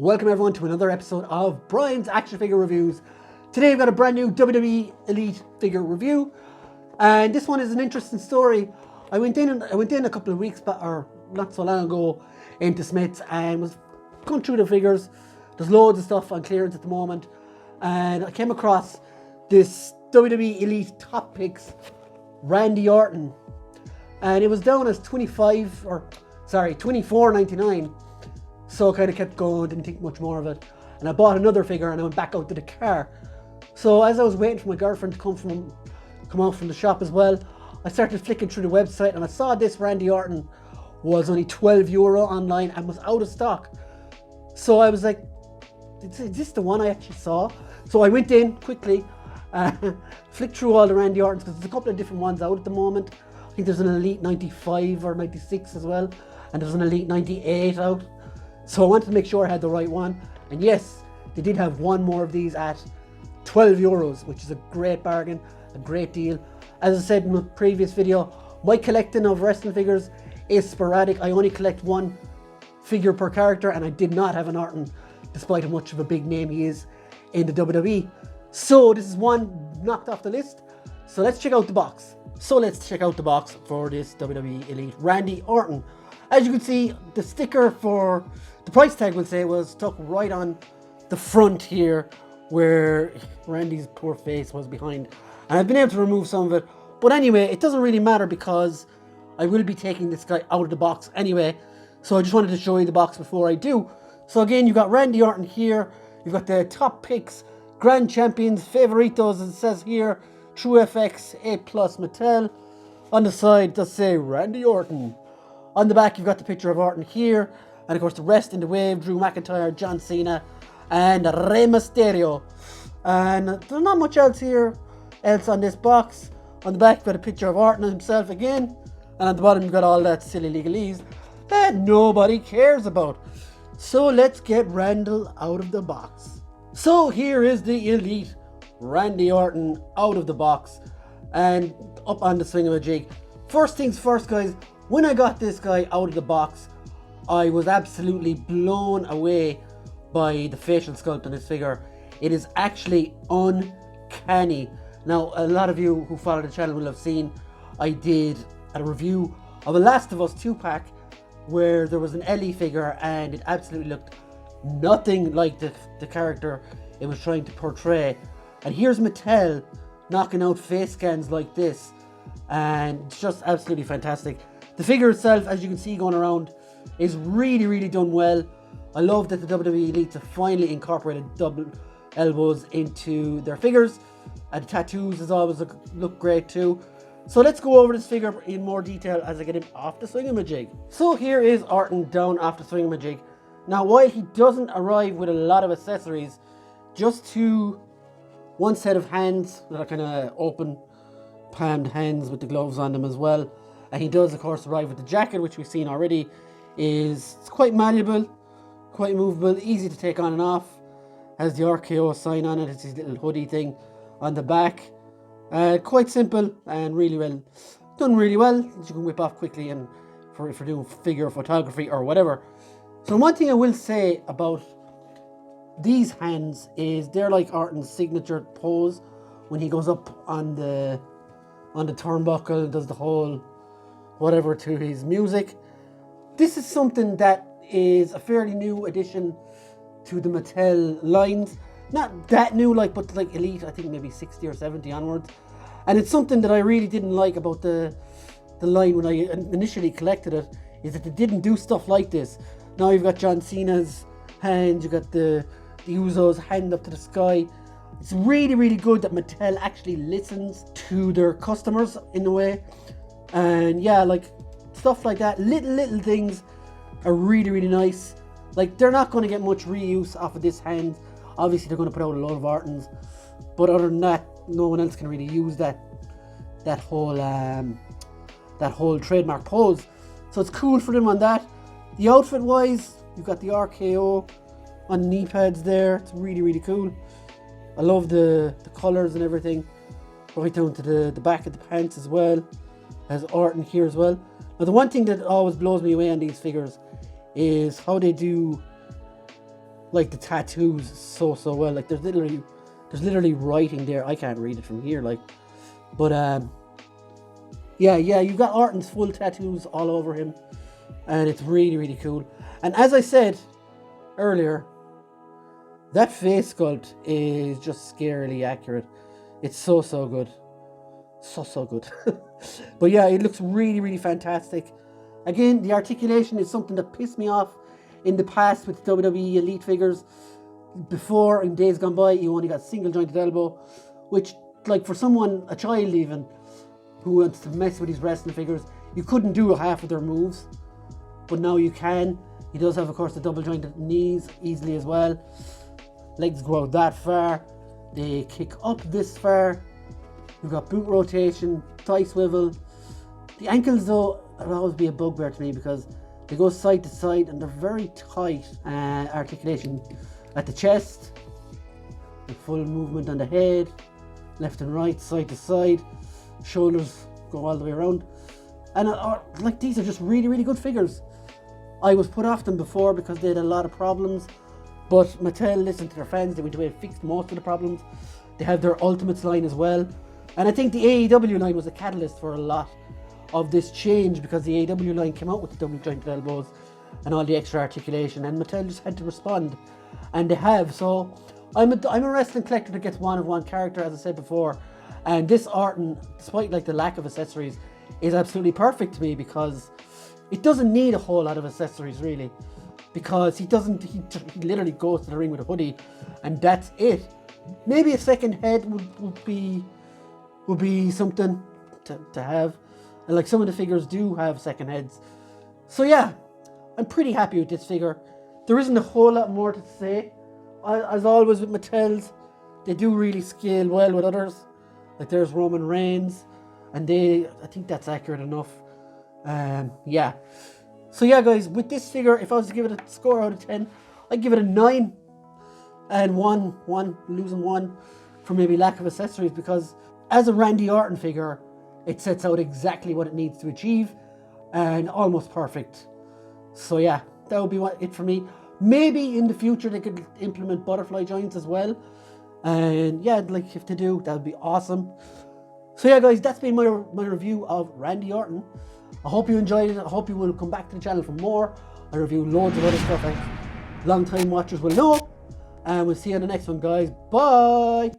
Welcome everyone to another episode of Brian's Action Figure Reviews. Today I've got a brand new WWE Elite figure review, and this one is an interesting story. I went in a couple of weeks back, or not so long ago, into Smith's and was going through the figures. There's loads of stuff on clearance at the moment, and I came across this WWE Elite Top Picks Randy Orton, and it was down as $24.99. So I kind of kept going, didn't think much more of it. And I bought another figure and I went back out to the car. So as I was waiting for my girlfriend to come out from the shop as well, I started flicking through the website and I saw this Randy Orton was only €12 online and was out of stock. So I was like, is this the one I actually saw? So I went in quickly, flicked through all the Randy Ortons, because there's a couple of different ones out at the moment. I think there's an Elite 95 or 96 as well, and there's an Elite 98 out. So I wanted to make sure I had the right one, and yes, they did have one more of these at €12, which is a great bargain, a great deal. As I said in the previous video, my collecting of wrestling figures is sporadic. I only collect one figure per character, and I did not have an Orton, despite how much of a big name he is in the WWE. So this is one knocked off the list. So let's check out the box. So let's check out the box for this WWE Elite Randy Orton. As you can see, the sticker for the price tag, we'll say, was stuck right on the front here where Randy's poor face was behind. And I've been able to remove some of it. But anyway, it doesn't really matter because I will be taking this guy out of the box anyway. So I just wanted to show you the box before I do. So again, you've got Randy Orton here. You've got the Top Picks, Grand Champions, Favoritos, as it says here. True FX, A+ Mattel. On the side, it does say Randy Orton. On the back, you've got the picture of Orton here. And of course, the rest in the wave, Drew McIntyre, John Cena, and Rey Mysterio. And there's not much else on this box. On the back, you've got a picture of Orton himself again. And on the bottom, you've got all that silly legalese that nobody cares about. So let's get Randall out of the box. So here is the Elite Randy Orton out of the box and up on the swingamajig. First things first, guys. When I got this guy out of the box, I was absolutely blown away by the facial sculpt on this figure. It is actually uncanny. Now, a lot of you who follow the channel will have seen I did a review of a Last of Us 2-pack where there was an Ellie figure and it absolutely looked nothing like the character it was trying to portray. And here's Mattel knocking out face scans like this, and it's just absolutely fantastic. The figure itself, as you can see going around, is really done well. I love that the WWE Elites have finally incorporated double elbows into their figures, and the tattoos as always look great too. So let's go over this figure in more detail as I get him off the swingamajig. So here is Orton down off the swingamajig. Now, while he doesn't arrive with a lot of accessories, just one set of hands that are kind of open palmed hands with the gloves on them as well. And he does, of course, arrive with the jacket, which we've seen already. It's quite malleable, quite movable, easy to take on and off. Has the RKO sign on it. It's his little hoodie thing on the back. Quite simple and done really well. You can whip off quickly and for doing figure photography or whatever. So one thing I will say about these hands is they're like Orton's signature pose when he goes up on the turnbuckle, does the whole whatever to his music. This is something that is a fairly new addition to the Mattel lines. Not that new, but like Elite, I think maybe 60 or 70 onwards. And it's something that I really didn't like about the line when I initially collected it, is that they didn't do stuff like this. Now you've got John Cena's hand, you've got the Usos hand up to the sky. It's really good that Mattel actually listens to their customers in a way. And yeah, like stuff like that, little things are really nice. Like, they're not going to get much reuse off of this hand. Obviously they're going to put out a lot of Ortons, but other than that, no one else can really use that whole trademark pose. So it's cool for them on that. The outfit wise, you've got the RKO on the knee pads there. It's really cool. I love the colours and everything, right down to the back of the pants as well. Has Orton here as well. Now, the one thing that always blows me away on these figures is how they do like the tattoos so well. Like there's literally writing there. I can't read it from here, like, but yeah, you've got Orton's full tattoos all over him, and it's really cool. And as I said earlier, that face sculpt is just scarily accurate. It's so good. So good. But yeah, it looks really fantastic. Again, the articulation is something that pissed me off in the past with WWE Elite figures. Before, in days gone by, you only got single jointed elbow, which, like, for someone, a child even, who wants to mess with these wrestling figures, you couldn't do half of their moves, but now you can. He does have, of course, the double jointed knees easily as well. Legs grow that far, they kick up this far. You've got boot rotation, thigh swivel. The ankles, though, will always be a bugbear to me because they go side to side and they're very tight. Articulation at the chest, the full movement on the head, left and right, side to side. Shoulders go all the way around, and like, these are just really good figures. I was put off them before because they had a lot of problems, but Mattel listened to their fans. They went away and fixed most of the problems. They have their Ultimates line as well, and I think the AEW line was a catalyst for a lot of this change, because the AEW line came out with the double jointed elbows and all the extra articulation, and Mattel just had to respond, and they have. So I'm a wrestling collector that gets one of one character, as I said before, and this Orton, despite like the lack of accessories, is absolutely perfect to me, because it doesn't need a whole lot of accessories really, because he literally goes to the ring with a hoodie and that's it. Maybe a second head would be something to have, and like some of the figures do have second heads. So yeah, I'm pretty happy with this figure. There isn't a whole lot more to say. As always with Mattels, they do really scale well with others. Like there's Roman Reigns, and I think that's accurate enough. Yeah. So yeah, guys, with this figure, if I was to give it a score out of 10, I'd give it a 9. And losing one for maybe lack of accessories, because as a Randy Orton figure, it sets out exactly what it needs to achieve, and almost perfect. So yeah, that would be it for me. Maybe in the future they could implement butterfly joints as well, and yeah, like if they do, that would be awesome. So yeah, guys, that's been my review of Randy Orton. I hope you enjoyed it. I hope you will come back to the channel for more. I review loads of other stuff, long time watchers will know. And we'll see you on the next one, guys. Bye!